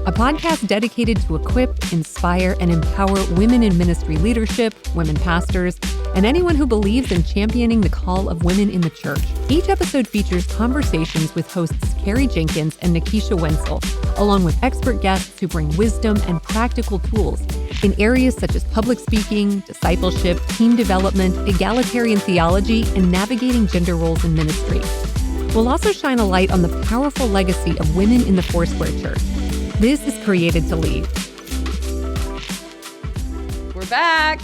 a podcast dedicated to equip, inspire, and empower women in ministry leadership, women pastors, and anyone who believes in championing the call of women in the church. Each episode features conversations with hosts Carrie Jenkins and Nakisha Wenzel, along with expert guests who bring wisdom and practical tools in areas such as public speaking, discipleship, team development, egalitarian theology, and navigating gender roles in ministry. We'll also shine a light on the powerful legacy of women in the Foursquare Church. This is Created to Lead. We're back.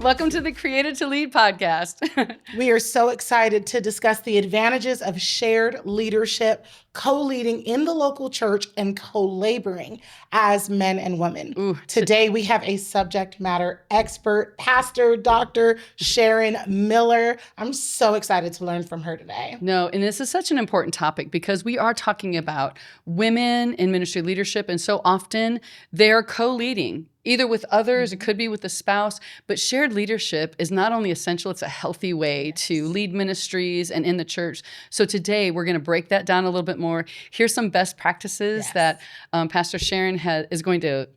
Welcome to the Created to Lead podcast. We are so excited to discuss the advantages of shared leadership, co-leading in the local church, and co-laboring as men and women. Today, we have a subject matter expert, Pastor Dr. Sharon Miller. I'm so excited to learn from her today. No, and this is such an important topic because we are talking about women in ministry leadership, and so often they're co-leading. Either with others, it could be with a spouse, but shared leadership is not only essential, it's a healthy way to lead ministries and in the church. So today we're going to break that down a little bit more. Here's some best practices that Pastor Sharon is going to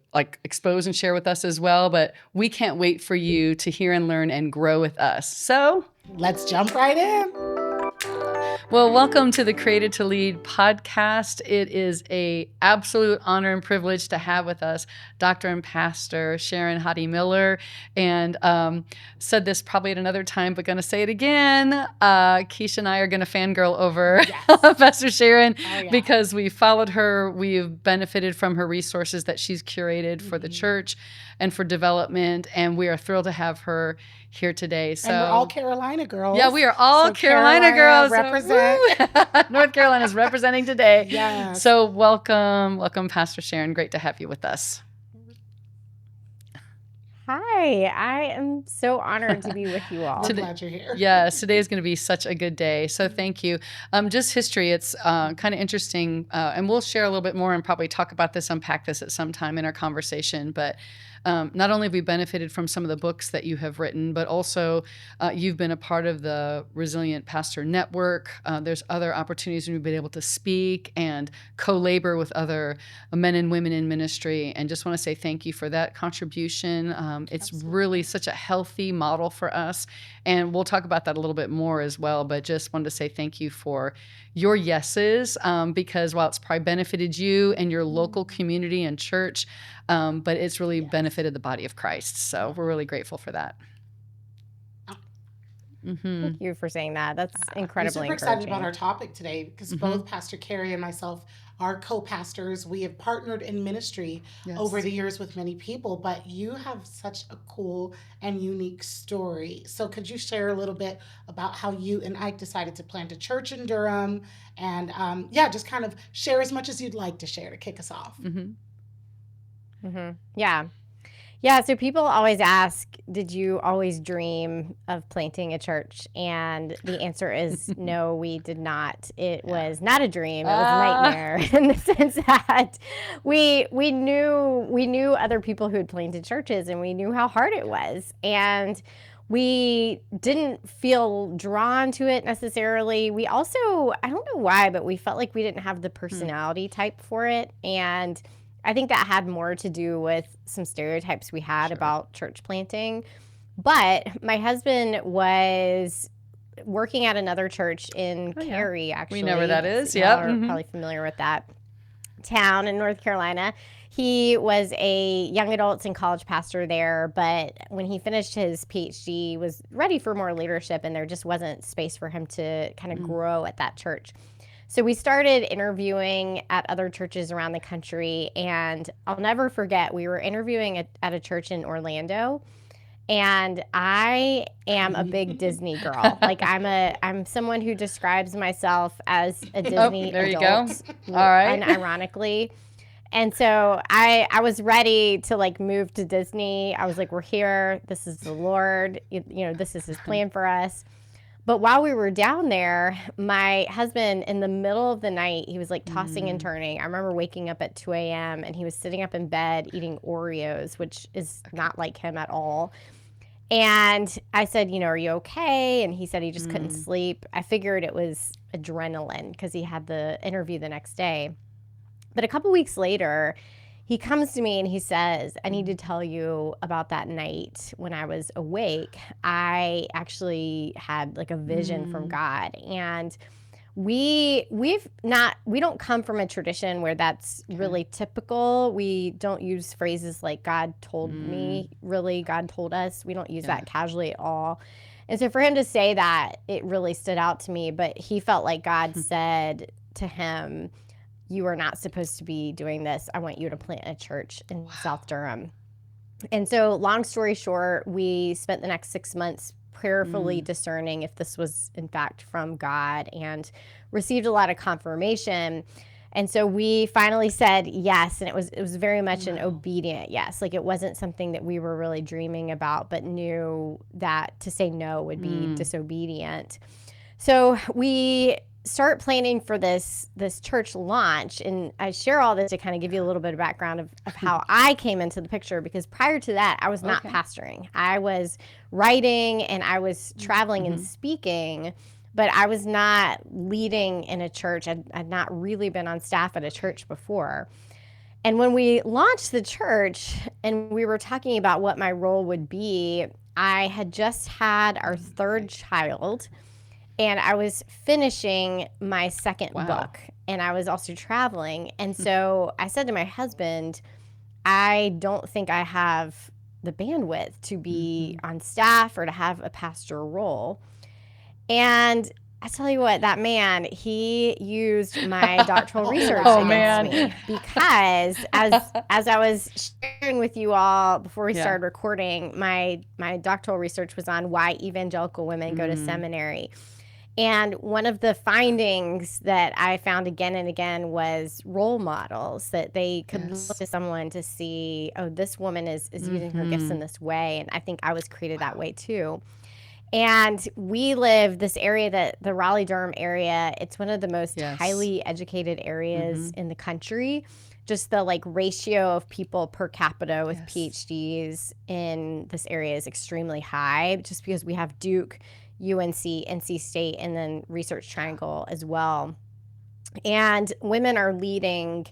expose and share with us as well, but we can't wait for you to hear and learn and grow with us. So let's jump right in. Well, welcome to the Created to Lead podcast. It is an absolute honor and privilege to have with us Dr. and Pastor Sharon Hodde Miller. And said this probably at another time, but going to say it again. Keisha and I are going to fangirl over Pastor Sharon because we followed her. We've benefited from her resources that she's curated for the church and for development. And we are thrilled to have her here today. So, and we're all Carolina girls. Yeah, we are all Carolina girls. Represent. North Carolina is representing today. Yes. So welcome, Pastor Sharon. Great to have you with us. Hi, I am so honored to be with you all. We're glad you're here. Yes, today is going to be such a good day. So thank you. Just history, it's kind of interesting, and we'll share a little bit more and probably talk about this, unpack this at some time in our conversation, but not only have we benefited from some of the books that you have written, but also you've been a part of the Resilient Pastor Network. There's other opportunities when you've been able to speak and co-labor with other men and women in ministry. And just want to say thank you for that contribution. It's really such a healthy model for us. And we'll talk about that a little bit more as well. But just wanted to say thank you for your yeses, because while it's probably benefited you and your local community and church, but it's really benefited the body of Christ. So we're really grateful for that. Thank you for saying that. That's incredibly I'm super excited encouraging. about our topic today because both Pastor Carrie and myself are co-pastors. We have partnered in ministry over the years with many people, but you have such a cool and unique story. So could you share a little bit about how you and Ike decided to plant a church in Durham? And just kind of share as much as you'd like to share to kick us off. Yeah, so people always ask, did you always dream of planting a church? And the answer is no, we did not. It was not a dream. It was a nightmare in the sense that we knew other people who had planted churches, and we knew how hard it was. And we didn't feel drawn to it necessarily. We also, I don't know why, but we felt like we didn't have the personality type for it. And I think that had more to do with some stereotypes we had about church planting. But my husband was working at another church in Carrie, actually. We know where that is. You're probably familiar with that town in North Carolina. He was a young adults and college pastor there, but when he finished his Ph.D., was ready for more leadership, and there just wasn't space for him to kind of grow at that church. So we started interviewing at other churches around the country, and I'll never forget, we were interviewing at a church in Orlando, and I am a big Disney girl. Like I'm someone who describes myself as a Disney there adult. You go. All right. Unironically. And so I was ready to move to Disney. I was like, we're here. This is the Lord. This is his plan for us. But while we were down there, my husband, in the middle of the night, he was tossing and turning. I remember waking up at 2 a.m. and he was sitting up in bed eating Oreos, which is not like him at all. And I said, are you okay? And he said he just couldn't sleep. I figured it was adrenaline because he had the interview the next day. But a couple weeks later, he comes to me and he says, I need to tell you about that night when I was awake. I actually had like a vision from God. And we don't come from a tradition where that's really typical. We don't use phrases like God told me, really God told us. We don't use that casually at all. And so for him to say that, it really stood out to me. But he felt like God said to him, you are not supposed to be doing this. I want you to plant a church in South Durham. And so long story short, we spent the next 6 months prayerfully discerning if this was in fact from God, and received a lot of confirmation. And so we finally said yes, and it was very much an obedient yes. Like, it wasn't something that we were really dreaming about, but knew that to say no would be disobedient. So we start planning for this church launch, and I share all this to kind of give you a little bit of background of how I came into the picture, because prior to that, I was not pastoring. I was writing and I was traveling and speaking, but I was not leading in a church. I'd not really been on staff at a church before. And when we launched the church and we were talking about what my role would be, I had just had our third child, and I was finishing my second book, and I was also traveling. And so I said to my husband, I don't think I have the bandwidth to be on staff or to have a pastoral role. And I tell you what, that man, he used my doctoral research against me, because as I was sharing with you all before we started recording, my doctoral research was on why evangelical women go to seminary. And one of the findings that I found again and again was role models, that they could look to someone to see, oh, this woman is using her gifts in this way. And I think I was created that way too. And we live this area, that the Raleigh-Durham area, it's one of the most highly educated areas in the country. Just the ratio of people per capita with PhDs in this area is extremely high, just because we have Duke, UNC, NC State, and then Research Triangle as well. And women are leading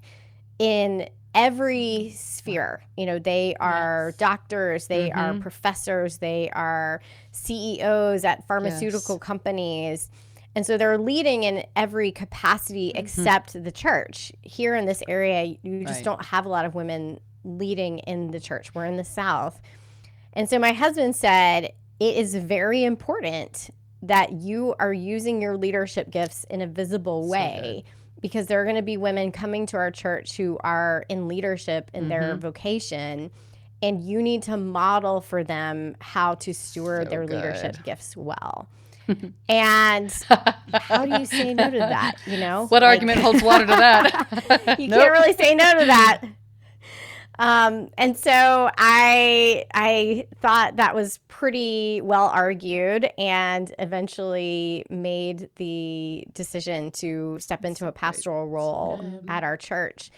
in every sphere. They are doctors, they are professors, they are CEOs at pharmaceutical companies. And so they're leading in every capacity except the church. Here in this area, you just don't have a lot of women leading in the church. We're in the South. And so my husband said, it is very important that you are using your leadership gifts in a visible way, because there are going to be women coming to our church who are in leadership in their vocation, and you need to model for them how to steward their leadership gifts well. And how do you say no to that? What argument holds water to that? You can't really say no to that. And so I thought that was pretty well argued, and eventually made the decision to step into a pastoral role at our church.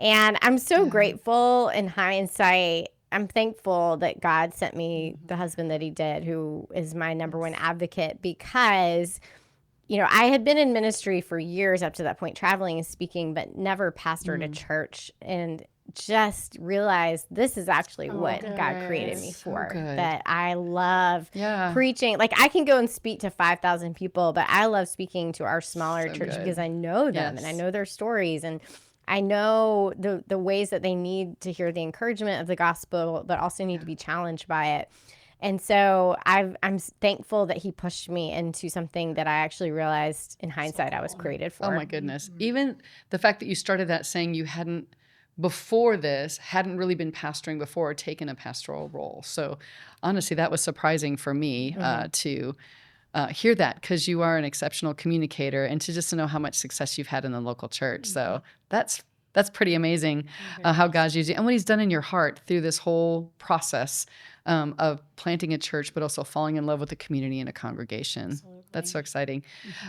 And I'm so grateful in hindsight. I'm thankful that God sent me the husband that he did, who is my number one advocate, because I had been in ministry for years up to that point, traveling and speaking, but never pastored a church, and just realized this is actually what God created me for. That I love preaching. Like, I can go and speak to 5,000 people, but I love speaking to our smaller church because I know them and I know their stories, and I know the ways that they need to hear the encouragement of the gospel, but also need to be challenged by it. And so I'm thankful that he pushed me into something that I actually realized in hindsight I was created for. Oh my goodness. Even the fact that you started that saying you hadn't really been pastoring before or taken a pastoral role. So honestly, that was surprising for me to hear that, because you are an exceptional communicator, and to just know how much success you've had in the local church. So that's pretty amazing how God's used you and what he's done in your heart through this whole process of planting a church, but also falling in love with the community and a congregation. Absolutely. That's so exciting.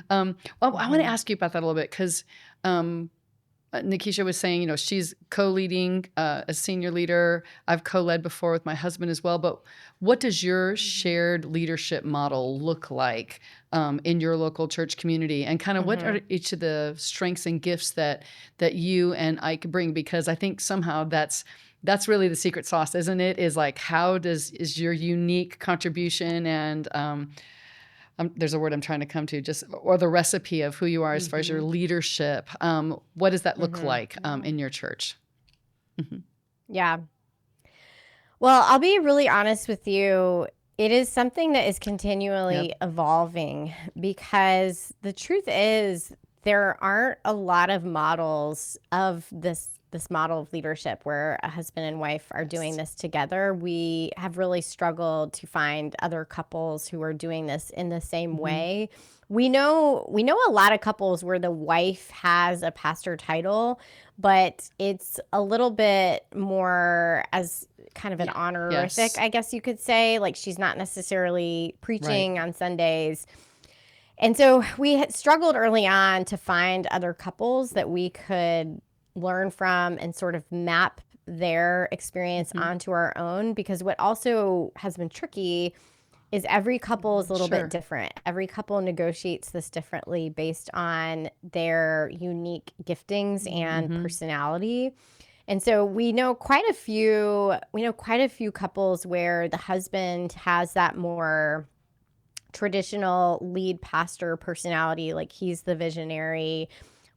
Well, I want to ask you about that a little bit, because Nakisha was saying, she's co-leading a senior leader. I've co-led before with my husband as well. But what does your shared leadership model look like in your local church community? And kind of what are each of the strengths and gifts that you and Ike bring? Because I think somehow that's really the secret sauce, isn't it? Is like, is your unique contribution and there's a word I'm trying to come to, or the recipe of who you are as far as your leadership. What does that look like in your church? Yeah. Well, I'll be really honest with you. It is something that is continually evolving, because the truth is there aren't a lot of models of this model of leadership where a husband and wife are doing this together. We have really struggled to find other couples who are doing this in the same way. We know a lot of couples where the wife has a pastor title, but it's a little bit more as kind of an honorific, I guess you could say. Like, she's not necessarily preaching on Sundays. And so we had struggled early on to find other couples that we could learn from and sort of map their experience onto our own, because what also has been tricky is every couple is a little bit different. Every couple negotiates this differently based on their unique giftings and personality. And so we know quite a few couples where the husband has that more traditional lead pastor personality, like he's the visionary,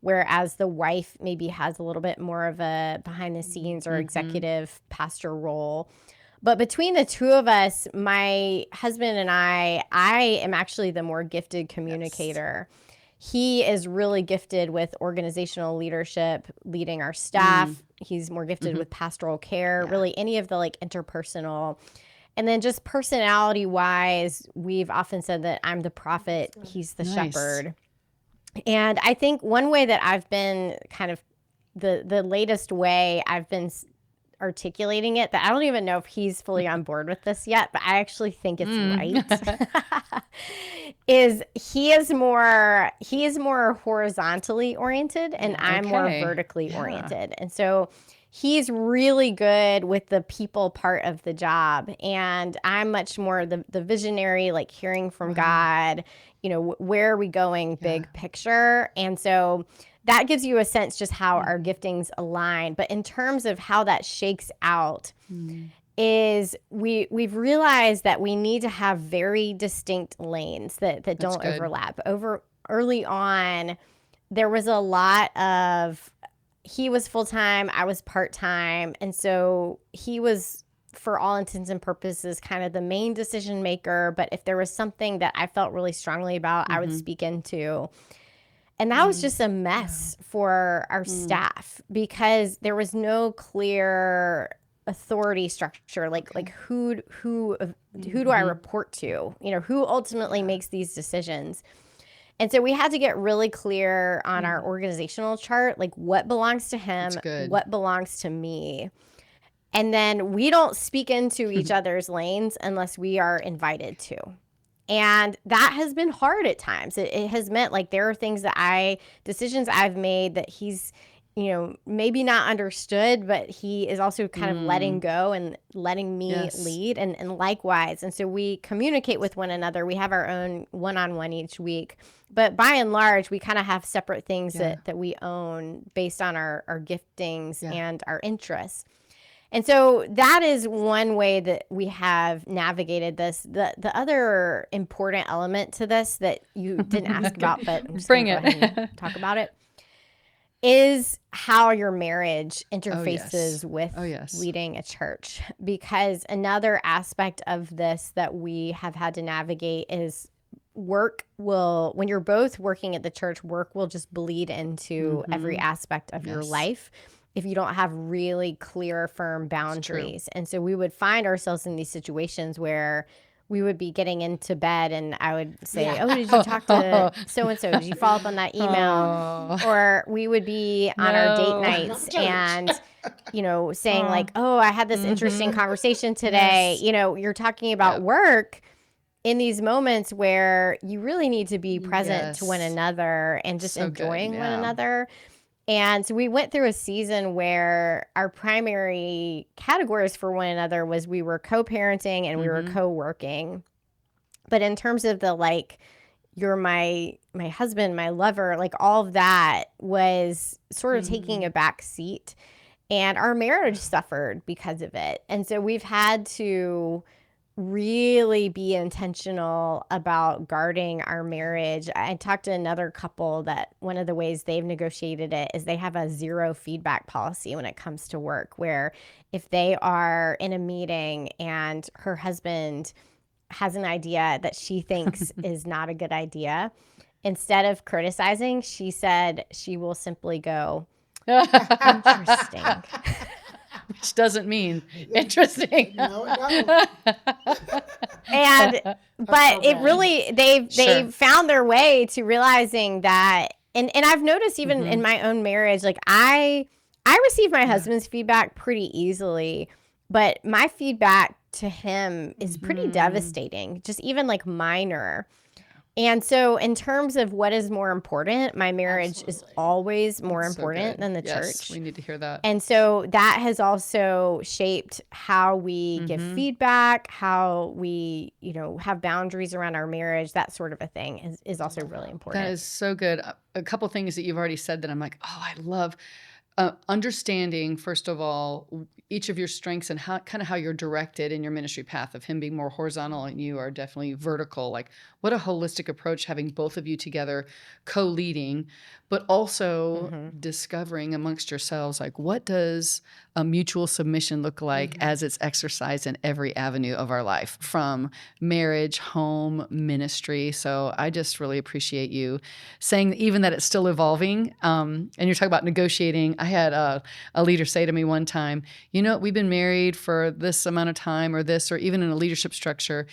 whereas the wife maybe has a little bit more of a behind the scenes or executive pastor role. But between the two of us, my husband and I am actually the more gifted communicator. He is really gifted with organizational leadership, leading our staff. He's more gifted with pastoral care, really any of the like interpersonal. And then just personality wise, we've often said that I'm the prophet, he's the shepherd. And I think one way that I've been kind of the latest way I've been articulating it, that I don't even know if he's fully on board with this yet, but I actually think it's right, is he is more horizontally oriented and I'm more vertically oriented. And so he's really good with the people part of the job. And I'm much more the visionary, like hearing from God, where are we going, big picture. And so that gives you a sense just how our giftings align. But in terms of how that shakes out is we've realized that we need to have very distinct lanes that don't overlap. Early on, there was a lot of, he was full-time, I was part-time. And so he was, for all intents and purposes, kind of the main decision maker. But if there was something that I felt really strongly about, I would speak into. And that was just a mess for our staff, because there was no clear authority structure. Like who do I report to? Who ultimately makes these decisions? And so we had to get really clear on our organizational chart, like what belongs to him, what belongs to me. And then we don't speak into each other's lanes unless we are invited to. And that has been hard at times. It has meant like there are decisions I've made that he's, maybe not understood, but he is also kind of letting go and letting me lead and likewise. And so we communicate with one another. We have our own one-on-one each week. But by and large, we kind of have separate things that we own based on our giftings and our interests. And so that is one way that we have navigated this. The other important element to this that you didn't ask about, but I'm just going to go ahead and talk about it, is how your marriage interfaces with leading a church. Because another aspect of this that we have had to navigate is when you're both working at the church, work will just bleed into every aspect of your life if you don't have really clear, firm boundaries. And so we would find ourselves in these situations where we would be getting into bed and I would say, oh, did you talk to so-and-so? Did you follow up on that email? Or we would be on our date nights and, saying like, oh, I had this interesting conversation today. You're talking about work in these moments where you really need to be present to one another and just enjoying one another. And so we went through a season where our primary categories for one another was we were co-parenting and we were co-working. But in terms of the like, you're my husband, my lover, like all of that was sort of taking a back seat. And our marriage suffered because of it. And so we've had to really be intentional about guarding our marriage. I talked to another couple that one of the ways they've negotiated it is they have a 0 feedback policy when it comes to work, where if they are in a meeting and her husband has an idea that she thinks is not a good idea, instead of criticizing, she said she will simply go, interesting. Which doesn't mean interesting. No. And but it really they've found their way to realizing that, and I've noticed even in my own marriage, like I receive my husband's feedback pretty easily, but my feedback to him is pretty devastating, just even like minor. And so in terms of what is more important, my marriage is always more important than the church. We need to hear that. And so that has also shaped how we give feedback, how we, have boundaries around our marriage, that sort of a thing is also really important. That is so good. A couple things that you've already said that I'm like, oh, I love understanding, first of all, each of your strengths and how you're directed in your ministry path, of him being more horizontal and you are definitely vertical. Like, what a holistic approach, having both of you together co-leading, but also discovering amongst yourselves, like, what does a mutual submission look like as it's exercised in every avenue of our life, from marriage, home, ministry. So I just really appreciate you saying even that it's still evolving. And you're talking about negotiating. I had a leader say to me one time, we've been married for this amount of time or this, or even in a leadership structure,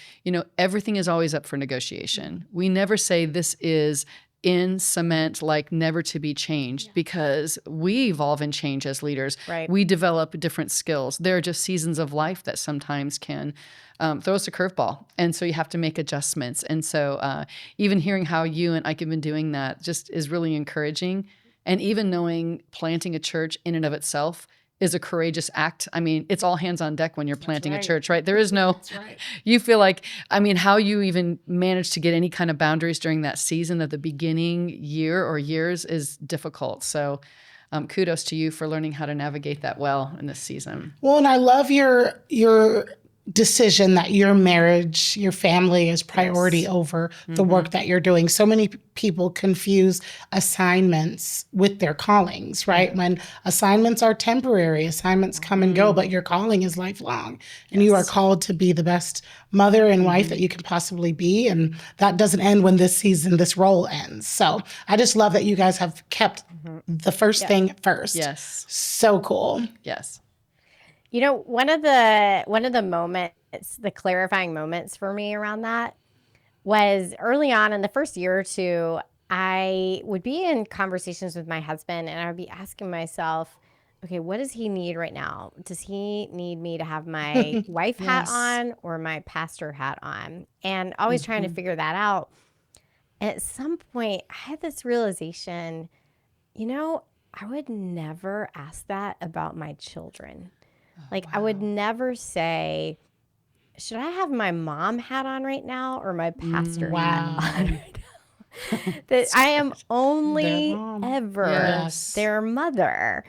everything is always up for negotiation. We never say this is in cement, like never to be changed, because we evolve and change as leaders. Right. We develop different skills. There are just seasons of life that sometimes can throw us a curveball. And so you have to make adjustments. And so even hearing how you and Ike have been doing that just is really encouraging. And even knowing planting a church in and of itself is a courageous act. I mean, it's all hands on deck when you're planting a church, right? There is no, you feel like, how you even manage to get any kind of boundaries during that season of the beginning year or years is difficult. So kudos to you for learning how to navigate that well in this season. Well, and I love your decision that your marriage, your family is priority over the work that you're doing. So many people confuse assignments with their callings, right? When assignments are temporary, assignments come and go, but your calling is lifelong. And you are called to be the best mother and wife that you can possibly be. And that doesn't end when this role ends. So I just love that you guys have kept the first thing first. Yes. So cool. Yes. One of the moments, the clarifying moments for me around that was early on in the first year or two. I would be in conversations with my husband and I would be asking myself, okay, what does he need right now? Does he need me to have my wife hat on or my pastor hat on? And always trying to figure that out. And at some point I had this realization, I would never ask that about my children. I would never say, should I have my mom hat on right now or my pastor hat on right now? That I am only ever their mother.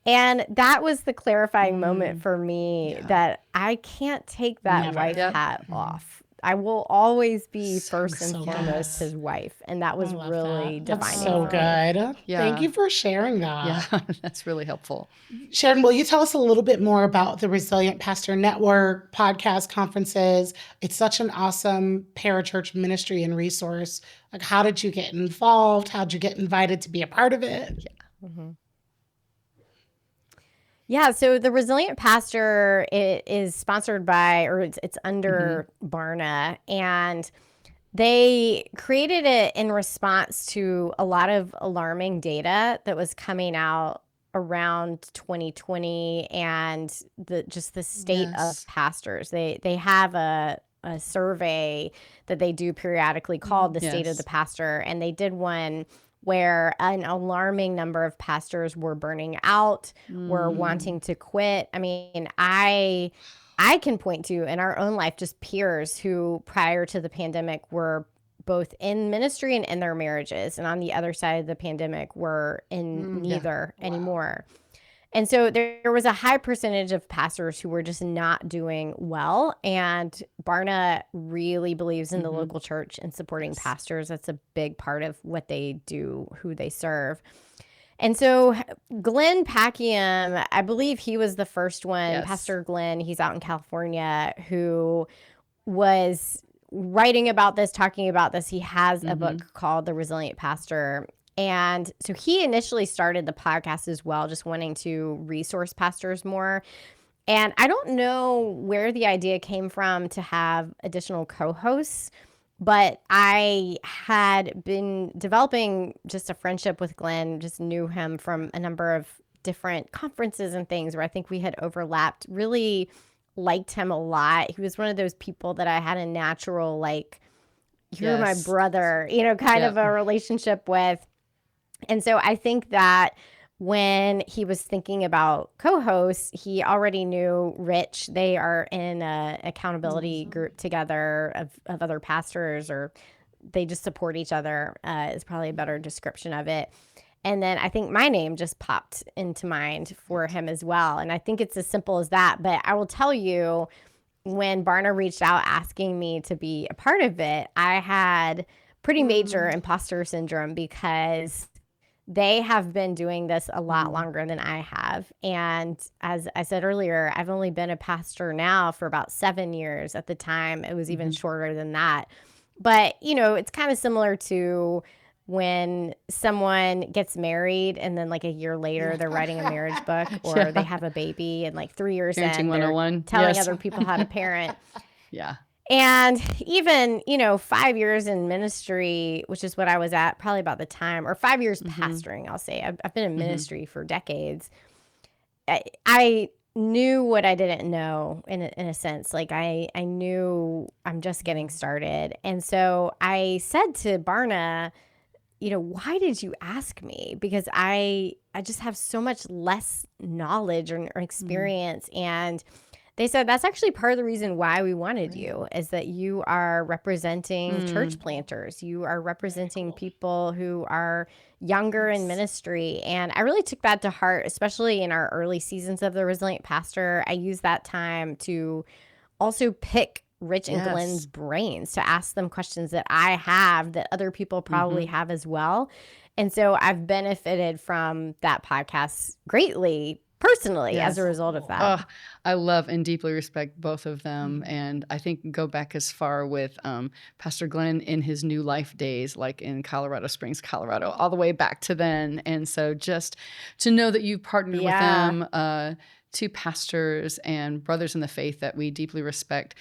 And that was the clarifying moment for me that I can't take that wife hat off. I will always be first and foremost his wife. And that was really defining. That's so good. Yeah. Thank you for sharing that. Yeah, that's really helpful. Sharon, will you tell us a little bit more about the Resilient Pastor Network, podcast, conferences? It's such an awesome parachurch ministry and resource. How did you get involved? How did you get invited to be a part of it? Yeah, so the Resilient Pastor is sponsored by, or it's under Barna, and they created it in response to a lot of alarming data that was coming out around 2020 and the state of pastors. They have a survey that they do periodically called the State of the Pastor, and they did one where an alarming number of pastors were burning out, were wanting to quit. I mean, I can point to in our own life just peers who prior to the pandemic were both in ministry and in their marriages, and on the other side of the pandemic were in neither anymore. And so there was a high percentage of pastors who were just not doing well. And Barna really believes in the local church and supporting pastors. That's a big part of what they do, who they serve. And so Glenn Packiam, I believe he was the first one, Pastor Glenn, he's out in California, who was writing about this, talking about this. He has a book called The Resilient Pastor. And so he initially started the podcast as well, just wanting to resource pastors more. And I don't know where the idea came from to have additional co-hosts, but I had been developing just a friendship with Glenn, just knew him from a number of different conferences and things where I think we had overlapped, really liked him a lot. He was one of those people that I had a natural, like, you're my brother, kind of a relationship with. And so I think that when he was thinking about co-hosts, he already knew Rich. They are in an accountability group together of other pastors, or they just support each other is probably a better description of it. And then I think my name just popped into mind for him as well. And I think it's as simple as that. But I will tell you, when Barna reached out asking me to be a part of it, I had pretty major imposter syndrome because they have been doing this a lot longer than I have. And as I said earlier, I've only been a pastor now for about 7 years. At the time, it was even shorter than that. But, it's kind of similar to when someone gets married and then like a year later they're writing a marriage book, or they have a baby, and like 3 years Parenting in, they're 101. telling other people how to parent. Yeah. And even, 5 years in ministry, which is what I was at probably about the time, or 5 years pastoring, I'll say. I've been in ministry for decades. I knew what I didn't know in a sense. Like I knew I'm just getting started. And so I said to Barna, why did you ask me? Because I just have so much less knowledge or experience. And they said that's actually part of the reason why we wanted you, is that you are representing church planters. You are representing people who are younger in ministry. And I really took that to heart, especially in our early seasons of The Resilient Pastor. I used that time to also pick Rich and Glenn's brains, to ask them questions that I have that other people probably have as well. And so I've benefited from that podcast greatly personally as a result of that. Oh, I love and deeply respect both of them. And I think go back as far with Pastor Glenn in his New Life days, like in Colorado Springs, Colorado, all the way back to then. And so just to know that you partnered with them, two pastors and brothers in the faith that we deeply respect.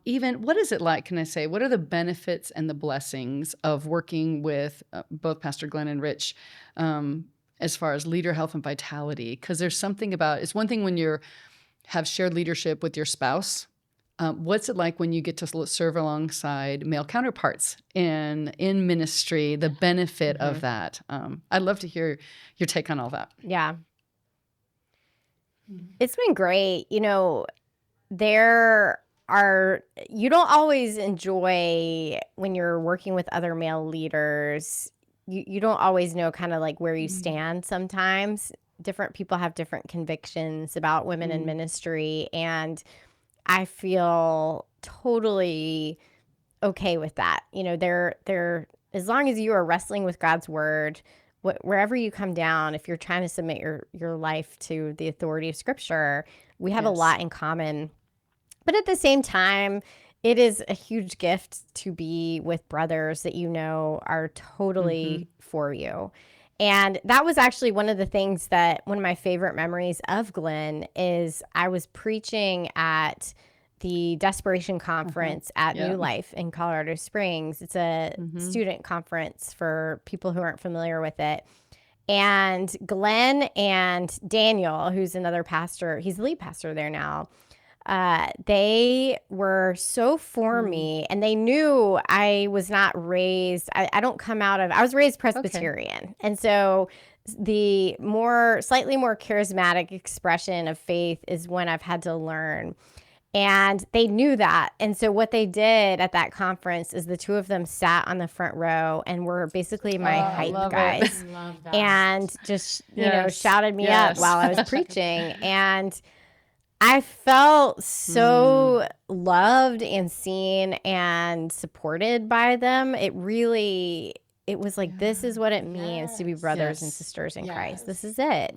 Even, what is it like, can I say, what are the benefits and the blessings of working with both Pastor Glenn and Rich as far as leader health and vitality? Because there's something about, it's one thing when you have shared leadership with your spouse. What's it like when you get to serve alongside male counterparts in ministry, the benefit of that? I'd love to hear your take on all that. Yeah. It's been great. There are, you don't always enjoy when you're working with other male leaders. You don't always know kind of like where you stand sometimes. Different people have different convictions about women in ministry. And I feel totally okay with that. They're as long as you are wrestling with God's word, wherever you come down, if you're trying to submit your life to the authority of Scripture, we have a lot in common. But at the same time, it is a huge gift to be with brothers that are totally for you. And that was actually one of the things that one of my favorite memories of Glenn is I was preaching at the Desperation Conference at New Life in Colorado Springs. It's a student conference for people who aren't familiar with it. And Glenn and Daniel, who's another pastor, he's the lead pastor there now, They were so for me, and they knew I was not raised. I don't come out of. I was raised Presbyterian, and so the slightly more charismatic expression of faith is when I've had to learn. And they knew that. And so what they did at that conference is the two of them sat on the front row and were basically my hype guys. Love that. And just, shouted me up while I was preaching. And I felt so loved and seen and supported by them. It was like, this is what it means to be brothers and sisters in Christ. This is it.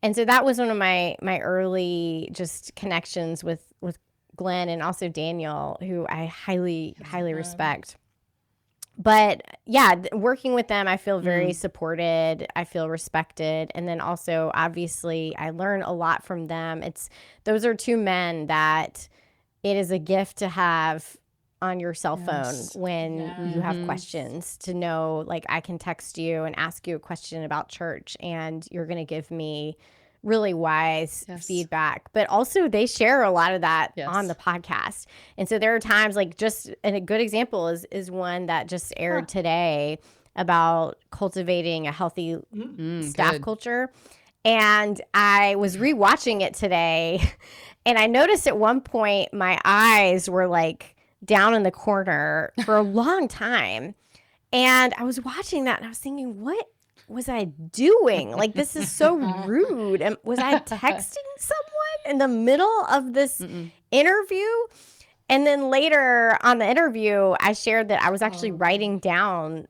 And so that was one of my early just connections with Glenn and also Daniel, who I highly respect. But yeah, working with them, I feel very supported. I feel respected. And then also, obviously, I learn a lot from them. Those are two men that it is a gift to have on your cell phone when you have questions, to know, like, I can text you and ask you a question about church and you're going to give me really wise feedback. But also they share a lot of that on the podcast. And so there are times, like, and a good example is one that just aired today about cultivating a healthy staff culture. And I was rewatching it today, and I noticed at one point my eyes were like down in the corner for a long time. And I was watching that and I was thinking, what was I doing? Like, this is so rude. And was I texting someone in the middle of this interview? And then later on the interview, I shared that I was actually writing down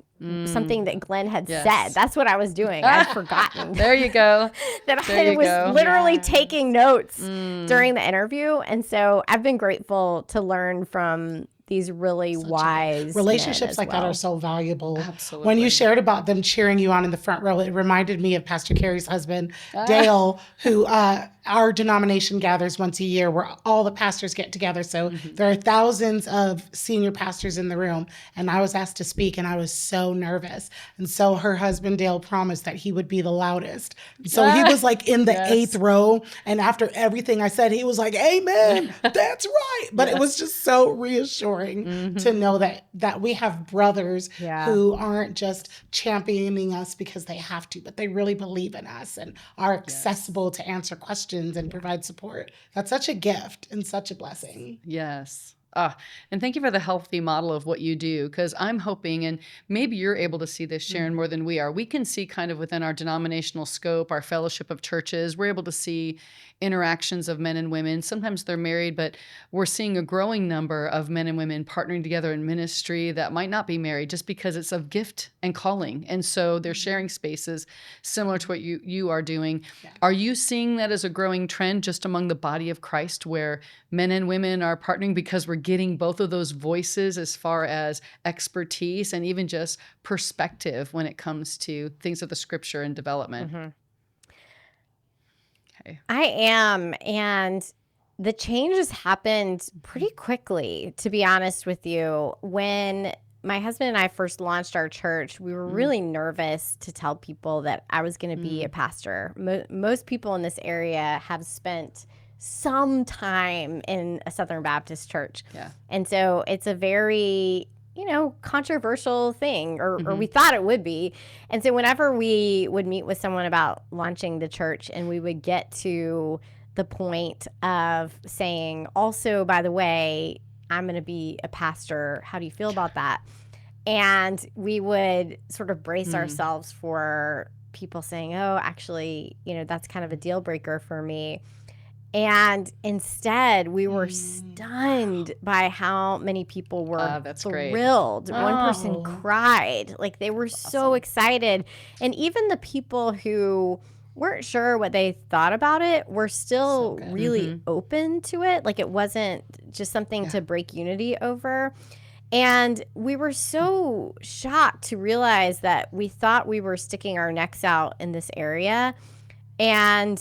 something that Glenn had said. That's what I was doing. I'd forgotten. There you go. That I was literally taking notes during the interview. And so I've been grateful to learn from these really wise relationships like that are so valuable. Absolutely. When you shared about them cheering you on in the front row, it reminded me of Pastor Carrie's husband, Dale, who our denomination gathers once a year where all the pastors get together. So there are thousands of senior pastors in the room. And I was asked to speak and I was so nervous. And so her husband, Dale, promised that he would be the loudest. So he was like in the 8th row. And after everything I said, he was like, amen, that's right. But it was just so reassuring to know that we have brothers who aren't just championing us because they have to, but they really believe in us and are accessible to answer questions and provide support. That's such a gift and such a blessing. Yes. And thank you for the healthy model of what you do, because I'm hoping, and maybe you're able to see this, Sharon, more than we are. We can see kind of within our denominational scope, our fellowship of churches, we're able to see interactions of men and women. Sometimes they're married, but we're seeing a growing number of men and women partnering together in ministry that might not be married, just because it's of gift and calling. And so they're sharing spaces similar to what you are doing. Yeah. Are you seeing that as a growing trend just among the body of Christ, where men and women are partnering because we're getting both of those voices as far as expertise and even just perspective when it comes to things of the scripture and development? Okay. I am. And the changes happened pretty quickly, to be honest with you. When my husband and I first launched our church, we were really nervous to tell people that I was going to be a pastor. Most people in this area have spent some time in a Southern Baptist church. Yeah. And so it's a very, controversial thing, or we thought it would be. And so whenever we would meet with someone about launching the church and we would get to the point of saying, also, by the way, I'm going to be a pastor, how do you feel about that? And we would sort of brace ourselves for people saying, oh, actually, that's kind of a deal breaker for me. And instead, we were stunned by how many people were thrilled. Great. One person cried. Like, they were so excited. And even the people who weren't sure what they thought about it were still really open to it. Like, it wasn't just something to break unity over. And we were so shocked to realize that we thought we were sticking our necks out in this area. And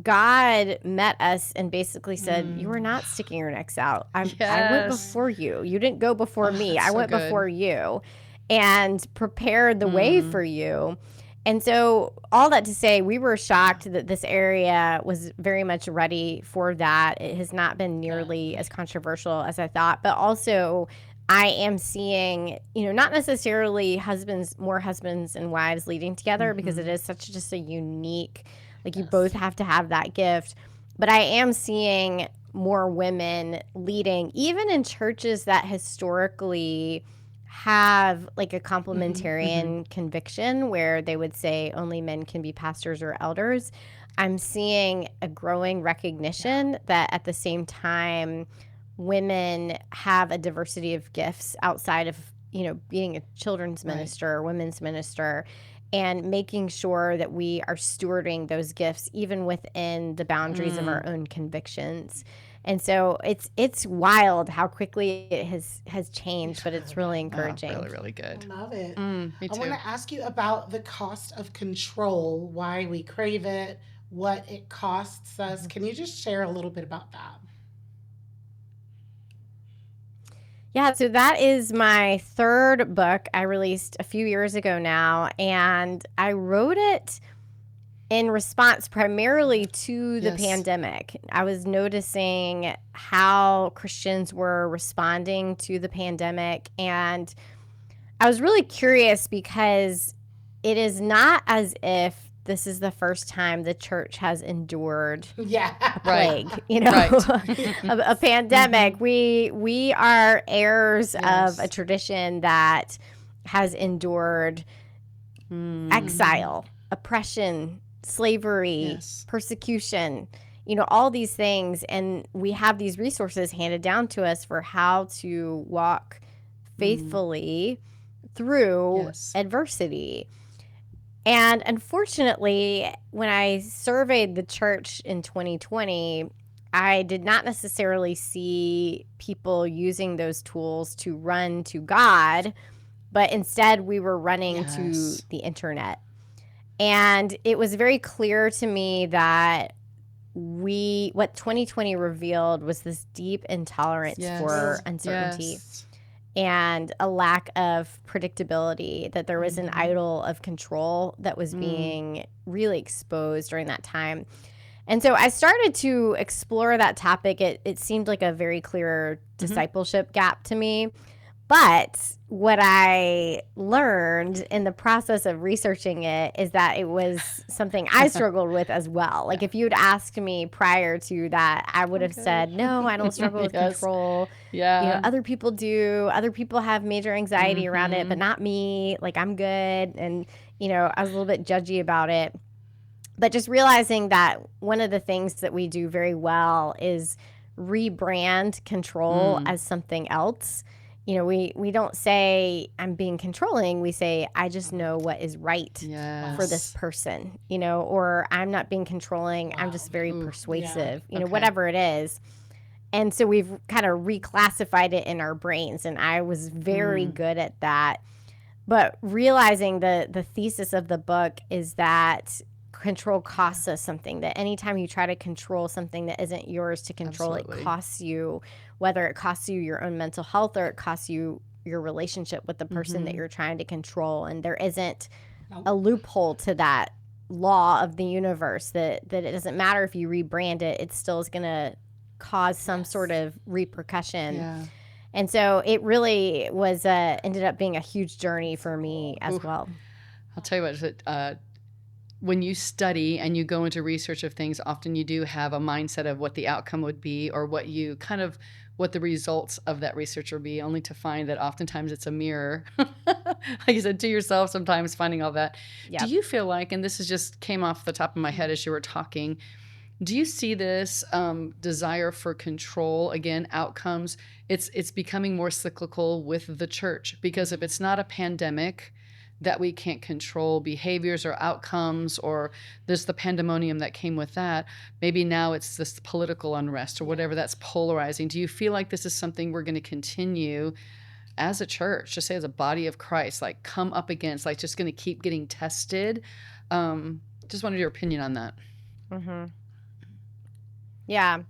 God met us and basically said, you are not sticking your necks out. I went before you. You didn't go before me. I went before you and prepared the way for you. And so all that to say, we were shocked that this area was very much ready for that. It has not been nearly as controversial as I thought, but also I am seeing, not necessarily more husbands and wives leading together, because it is such just a unique, like you both have to have that gift. But I am seeing more women leading, even in churches that historically have like a complementarian conviction where they would say only men can be pastors or elders. I'm seeing a growing recognition that at the same time, women have a diversity of gifts outside of, being a children's minister or women's minister, and making sure that we are stewarding those gifts even within the boundaries of our own convictions. And so it's wild how quickly it has changed, but it's really encouraging. Really, really good. I love it. Me too. I want to ask you about the cost of control, why we crave it, what it costs us. Can you just share a little bit about that? Yeah, so that is my third book I released a few years ago now, and I wrote it in response primarily to the pandemic. I was noticing how Christians were responding to the pandemic, and I was really curious because it is not as if this is the first time the church has endured a plague, a pandemic. We are heirs of a tradition that has endured exile, oppression, slavery, persecution, all these things. And we have these resources handed down to us for how to walk faithfully through adversity. And unfortunately, when I surveyed the church in 2020, I did not necessarily see people using those tools to run to God, but instead we were running to the internet. And it was very clear to me that what 2020 revealed was this deep intolerance for uncertainty and a lack of predictability, that there was an idol of control that was being really exposed during that time. And so I started to explore that topic. It seemed like a very clear discipleship gap to me. But what I learned in the process of researching it is that it was something I struggled with as well. Like if you'd asked me prior to that, I would have said, no, I don't struggle with control. Other people do. Other people have major anxiety around it, but not me. Like I'm good. And, I was a little bit judgy about it. But just realizing that one of the things that we do very well is rebrand control as something else. We don't say I'm being controlling. We say I just know what is right for this person, or I'm not being controlling. I'm just very persuasive, whatever it is. And so we've kind of reclassified it in our brains. And I was very good at that. But realizing the thesis of the book is that control costs us something, that anytime you try to control something that isn't yours to control, it costs you, whether it costs you your own mental health or it costs you your relationship with the person that you're trying to control. And there isn't a loophole to that law of the universe that it doesn't matter if you rebrand it, it still is going to cause some sort of repercussion. And so it really was ended up being a huge journey for me as well. I'll tell you what, when you study and you go into research of things, often you do have a mindset of what the outcome would be or what the results of that research will be, only to find that oftentimes it's a mirror, like you said, to yourself, sometimes finding all that. Do you feel like, and this is just came off the top of my head as you were talking, do you see this desire for control, again, outcomes, it's becoming more cyclical with the church? Because if it's not a pandemic that we can't control behaviors or outcomes, or there's the pandemonium that came with that, maybe now it's this political unrest or whatever that's polarizing. Do you feel like this is something we're going to continue as a church, just say as a body of Christ, like come up against, like just going to keep getting tested? Just wanted your opinion on that. Yeah,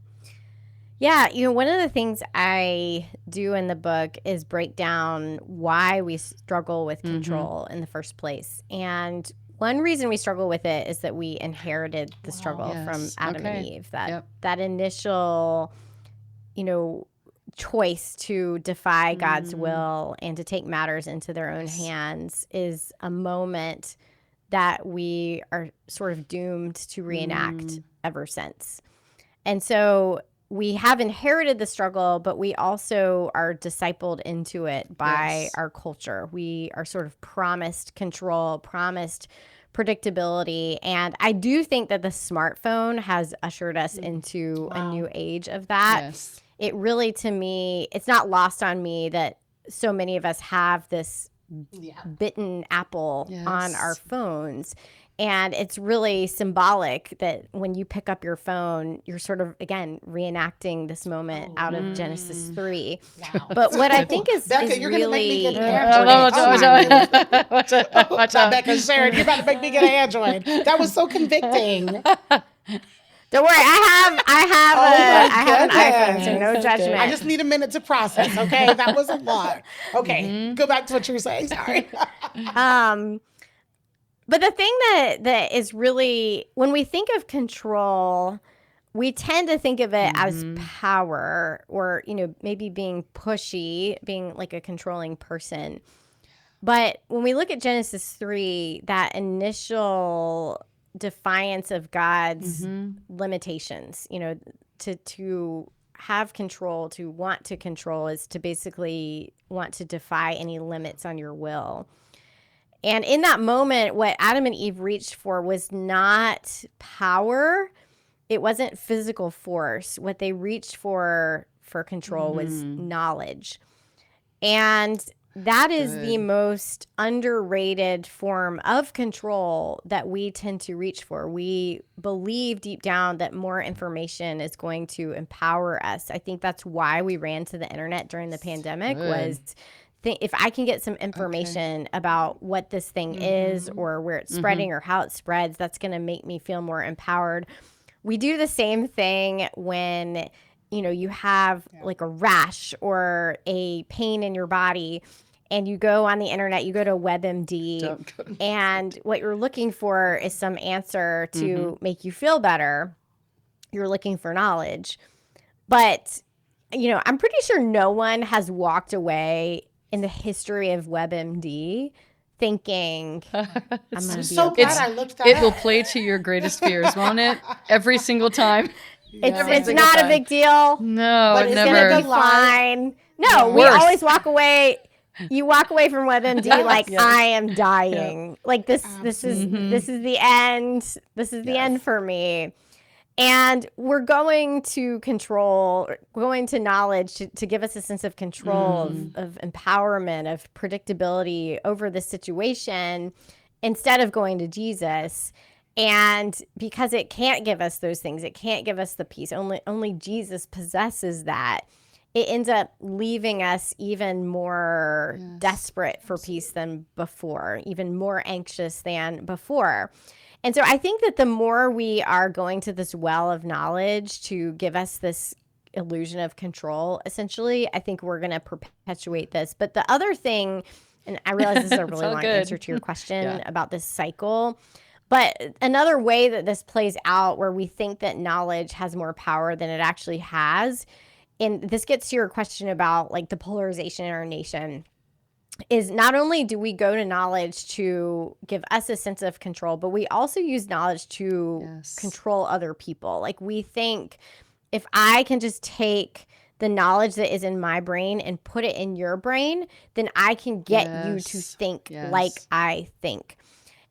one of the things I do in the book is break down why we struggle with control in the first place. And One reason we struggle with it is that we inherited the struggle Yes. from Adam and Okay. Eve. That Yep. that initial, choice to defy God's will and to take matters into their own hands is a moment that we are sort of doomed to reenact ever since. And so we have inherited the struggle, but we also are discipled into it by our culture. We are sort of promised control, promised predictability. And I do think that the smartphone has ushered us into a new age of that. Yes. It really, to me, it's not lost on me that so many of us have this bitten apple on our phones. And it's really symbolic that when you pick up your phone, you're sort of, again, reenacting this moment out of Genesis 3. Wow. But what I think is, Becca, is you're really... going to make me get an Android. Watch out. Becca, Sharon, you're about to make me get an Android. That was so convicting. Don't worry, I have an iPhone, so no judgment. I just need a minute to process, okay? That was a lot. Okay, go back to what you were saying. Sorry. But the thing that is really, when we think of control, we tend to think of it as power or, maybe being pushy, being like a controlling person. But when we look at Genesis 3, that initial defiance of God's limitations, to have control, to want to control is to basically want to defy any limits on your will. And in that moment, what Adam and Eve reached for was not power. It wasn't physical force. What they reached for control was knowledge. And that is the most underrated form of control that we tend to reach for. We believe deep down that more information is going to empower us. I think that's why we ran to the internet during the pandemic was if I can get some information about what this thing is or where it's spreading or how it spreads, that's going to make me feel more empowered. We do the same thing when, you have like a rash or a pain in your body and you go on the internet, you go to WebMD, and what you're looking for is some answer to make you feel better. You're looking for knowledge. But, I'm pretty sure no one has walked away in the history of WebMD thinking, I'm so glad I looked that up. It will play to your greatest fears, won't it? Every single time. It's not a big deal. No, But it it's never. It'll be fine. No, we Worse. always walk away. You walk away from WebMD like I am dying. Like this is the end. This is the end for me. And we're going to knowledge to give us a sense of control, of empowerment, of predictability over the situation instead of going to Jesus. And because it can't give us those things, it can't give us the peace. Only Jesus possesses that. It ends up leaving us even more desperate for peace than before, even more anxious than before. And so I think that the more we are going to this well of knowledge to give us this illusion of control, essentially, I think we're going to perpetuate this. But the other thing, and I realize this is a really long answer to your question about this cycle, but another way that this plays out where we think that knowledge has more power than it actually has, and this gets to your question about like the polarization in our nation, is not only do we go to knowledge to give us a sense of control, but we also use knowledge to control other people. Like we think if I can just take the knowledge that is in my brain and put it in your brain, then I can get you to think like I think.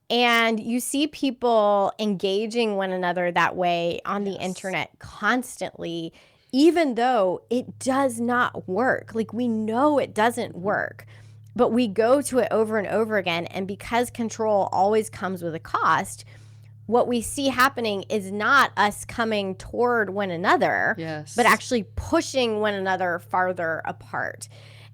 And you see people engaging one another that way on the internet constantly, even though it does not work. Like we know it doesn't work. But we go to it over and over again. And because control always comes with a cost, what we see happening is not us coming toward one another, but actually pushing one another farther apart.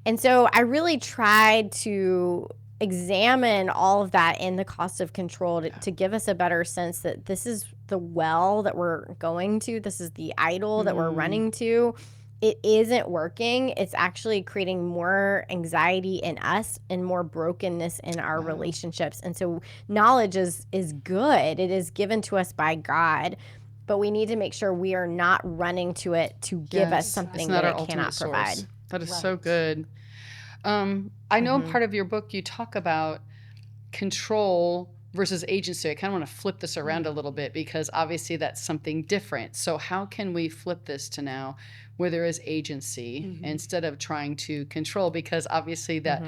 And so I really tried to examine all of that in the cost of control to give us a better sense that this is the well that we're going to. This is the idol that we're running to. it isn't working, it's actually creating more anxiety in us and more brokenness in our relationships. And so knowledge is good. It is given to us by God, but we need to make sure we are not running to it to give us something that it cannot provide. That is so good. I know part of your book you talk about control versus agency. I kind of want to flip this around a little bit because obviously that's something different. So how can we flip this to now where there is agency instead of trying to control? Because obviously that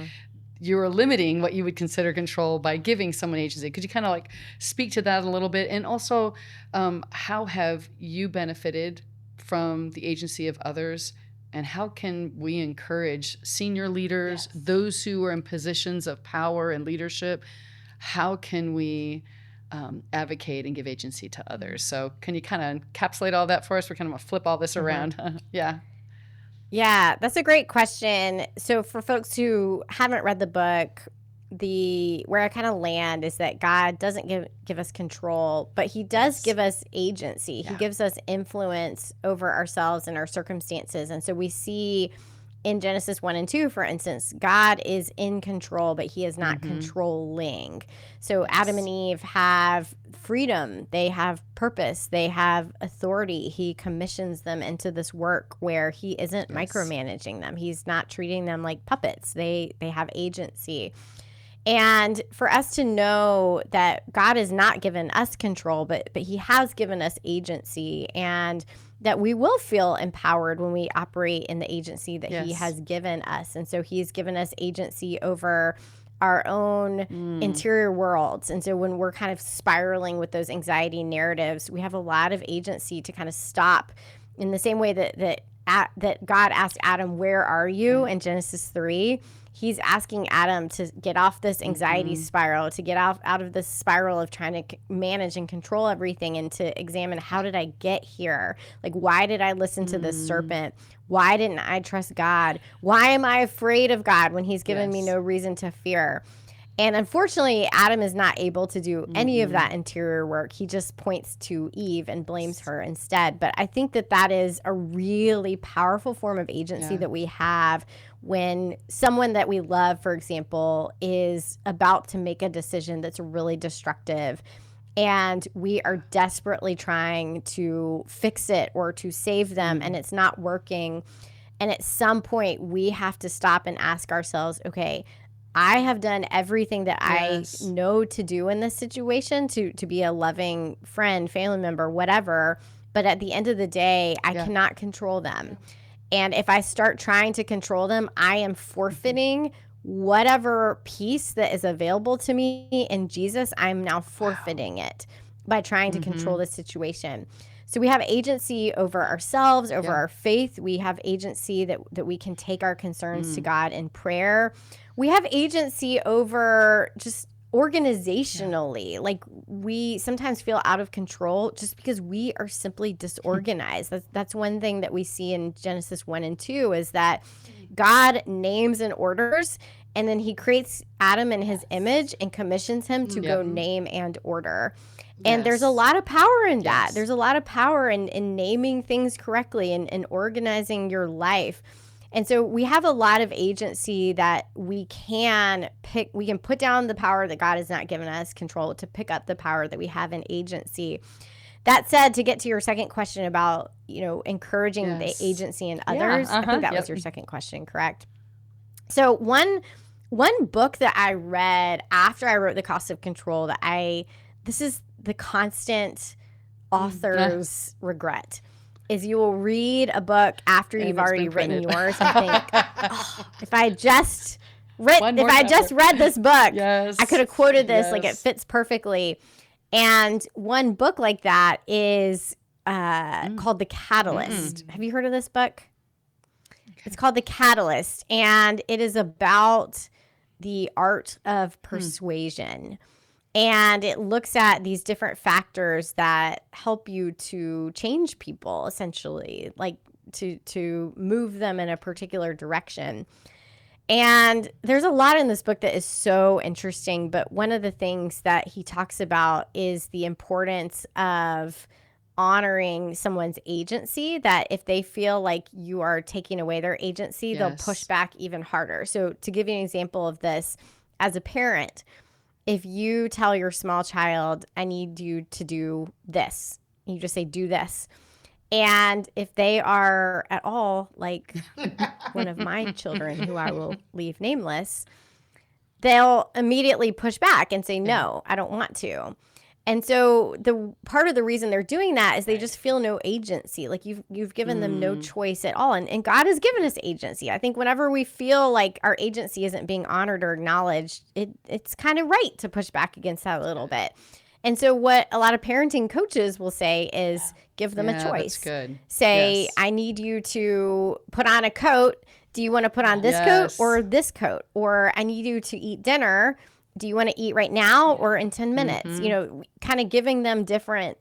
you're limiting what you would consider control by giving someone agency. Could you kind of like speak to that a little bit? And also, how have you benefited from the agency of others? And how can we encourage senior leaders, those who are in positions of power and leadership? How can we advocate and give agency to others? So can you kind of encapsulate all that for us? We're kind of going to flip all this around. Yeah, that's a great question. So for folks who haven't read the book, where I kind of land is that God doesn't give us control, but he does give us agency. He gives us influence over ourselves and our circumstances. And so we see in Genesis 1 and 2, for instance, God is in control, but he is not controlling. So Adam and Eve have freedom. They have purpose. They have authority. He commissions them into this work where he isn't micromanaging them. He's not treating them like puppets. They have agency. And for us to know that God has not given us control, but he has given us agency, and that we will feel empowered when we operate in the agency that he has given us. And so he's given us agency over our own interior worlds. And so when we're kind of spiraling with those anxiety narratives, we have a lot of agency to kind of stop in the same way that God asked Adam, "Where are you?" in Genesis 3. He's asking Adam to get off this anxiety spiral, to get out of this spiral of trying to manage and control everything, and to examine, how did I get here? Like, why did I listen to this serpent? Why didn't I trust God? Why am I afraid of God when he's given me no reason to fear? And unfortunately, Adam is not able to do any of that interior work. He just points to Eve and blames her instead. But I think that is a really powerful form of agency that we have when someone that we love, for example, is about to make a decision that's really destructive, and we are desperately trying to fix it or to save them, and it's not working. And at some point, we have to stop and ask ourselves, okay, I have done everything that I know to do in this situation to be a loving friend, family member, whatever. But at the end of the day, I cannot control them. And if I start trying to control them, I am forfeiting whatever peace that is available to me in Jesus. I'm now forfeiting it by trying to control the situation. So we have agency over ourselves, over our faith. We have agency that we can take our concerns to God in prayer. We have agency over just organizationally. Like, we sometimes feel out of control just because we are simply disorganized. That's one thing that we see in Genesis 1 and 2 is that God names and orders, and then he creates Adam in his image and commissions him to go name and order. And there's a lot of power in that. There's a lot of power in naming things correctly and organizing your life. And so we have a lot of agency that we can pick. We can put down the power that God has not given us control to pick up the power that we have in agency. That said, to get to your second question about, encouraging the agency in others, I think that was your second question, correct? So one book that I read after I wrote The Cost of Control this is the constant author's regret, is you will read a book after you've already written yours and think, if I just read this book, I could have quoted this, like it fits perfectly. And one book like that is called The Catalyst. Have you heard of this book? Okay. It's called The Catalyst, and it is about the art of persuasion. And it looks at these different factors that help you to change people, essentially, like to move them in a particular direction. And there's a lot in this book that is so interesting, but one of the things that he talks about is the importance of honoring someone's agency, that if they feel like you are taking away their agency, they'll push back even harder. So to give you an example of this, as a parent, if you tell your small child, I need you to do this, you just say, do this. And if they are at all like one of my children, who I will leave nameless, they'll immediately push back and say, no, I don't want to. And so the part of the reason they're doing that is they just feel no agency. Like you've given them no choice at all. And God has given us agency. I think whenever we feel like our agency isn't being honored or acknowledged, it's kind of right to push back against that a little bit. And so what a lot of parenting coaches will say is give them a choice. That's good. Say, I need you to put on a coat. Do you want to put on this coat or this coat? Or I need you to eat dinner. Do you want to eat right now or in 10 minutes? You know, kind of giving them different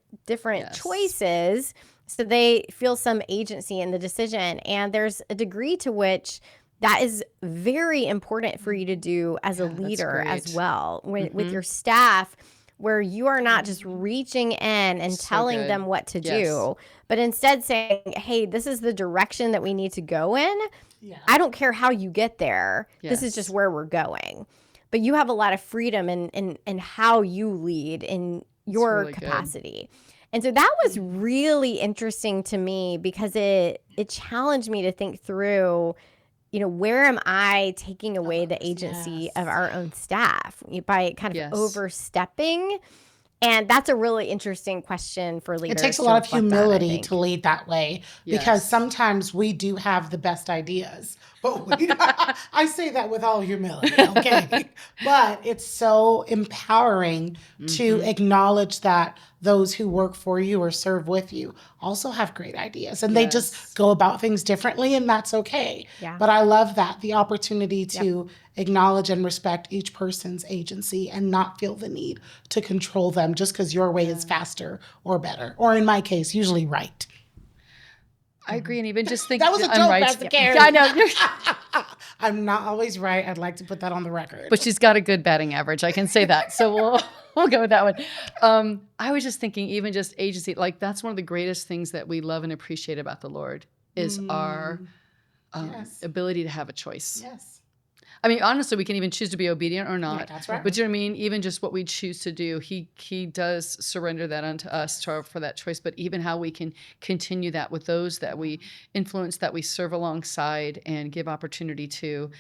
choices so they feel some agency in the decision. And there's a degree to which that is very important for you to do as a leader as well with your staff, where you are not just reaching in and telling them what to do, but instead saying, hey, this is the direction that we need to go in. I don't care how you get there. This is just where we're going. But you have a lot of freedom in how you lead in your really capacity. Good. And so that was really interesting to me because it challenged me to think through, you know, where am I taking away the agency of our own staff by kind of overstepping? And that's a really interesting question for leaders. It takes a lot of humility to lead that way because sometimes we do have the best ideas. But I say that with all humility, okay? But it's so empowering to acknowledge that those who work for you or serve with you also have great ideas. And they just go about things differently, and that's okay. But I love that, the opportunity to acknowledge and respect each person's agency and not feel the need to control them just because your way is faster or better. Or in my case, usually right. I agree, and even just think that was a joke, Pastor Carrie. I know. I'm not always right. I'd like to put that on the record. But she's got a good batting average. I can say that. So we'll go with that one. I was just thinking, even just agency, like that's one of the greatest things that we love and appreciate about the Lord is our ability to have a choice. Yes. I mean, honestly, we can even choose to be obedient or not. That's right. But you know what I mean? Even just what we choose to do, he does surrender that unto us for that choice. But even how we can continue that with those that we influence, that we serve alongside and give opportunity to,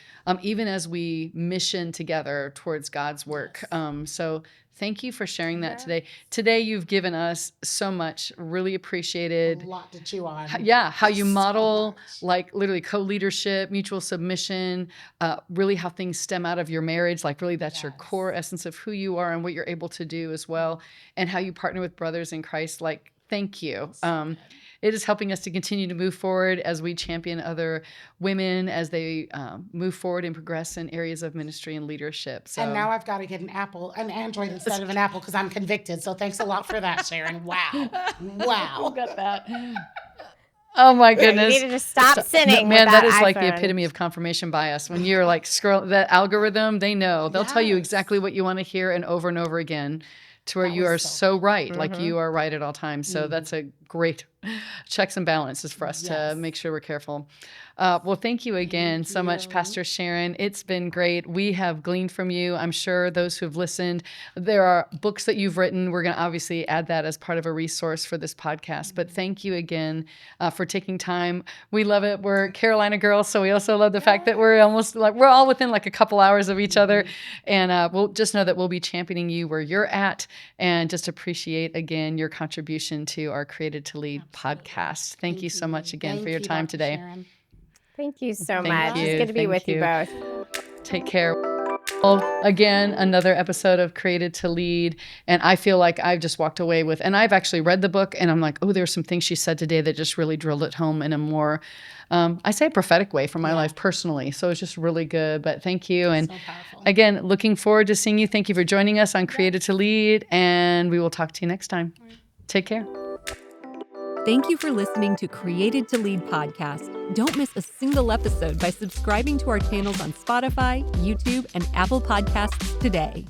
even as we mission together towards God's work. So thank you for sharing that today. Today, you've given us so much, really appreciated. A lot to chew on. How you model, like literally co-leadership, mutual submission, really how things stem out of your marriage, like really that's your core essence of who you are and what you're able to do as well, and how you partner with brothers in Christ. Like, thank you. It is helping us to continue to move forward as we champion other women as they move forward and progress in areas of ministry and leadership. So. And now I've got to get an Android instead of an Apple because I'm convicted. So thanks a lot for that, Sharon. Wow. Who got that? Oh my goodness. You need to just stop sinning. Man, that is iPhone. Like the epitome of confirmation bias. When you're like scroll that algorithm, they know. They'll tell you exactly what you want to hear and over again. To where you are so right, like you are right at all times. So that's a great checks and balances for us to make sure we're careful. Well, thank you again so much, Pastor Sharon. It's been great. We have gleaned from you. I'm sure those who've listened, there are books that you've written. We're going to obviously add that as part of a resource for this podcast. But thank you again for taking time. We love it. We're Carolina girls, so we also love the fact that we're almost like we're all within like a couple hours of each other. And we'll just know that we'll be championing you where you're at, and just appreciate again your contribution to our Created to Lead podcast. Thank you so much again for your time today. Sharon. Thank you so much. It's good to be with you both. Take care. Well, again, another episode of Created to Lead. And I feel like I've just walked away with, and I've actually read the book, and I'm like, oh, there's some things she said today that just really drilled it home in a more, I say a prophetic way for my life personally. So it's just really good. But thank you. And again, looking forward to seeing you. Thank you for joining us on Created to Lead. And we will talk to you next time. Take care. Thank you for listening to Created to Lead podcast. Don't miss a single episode by subscribing to our channels on Spotify, YouTube, and Apple Podcasts today.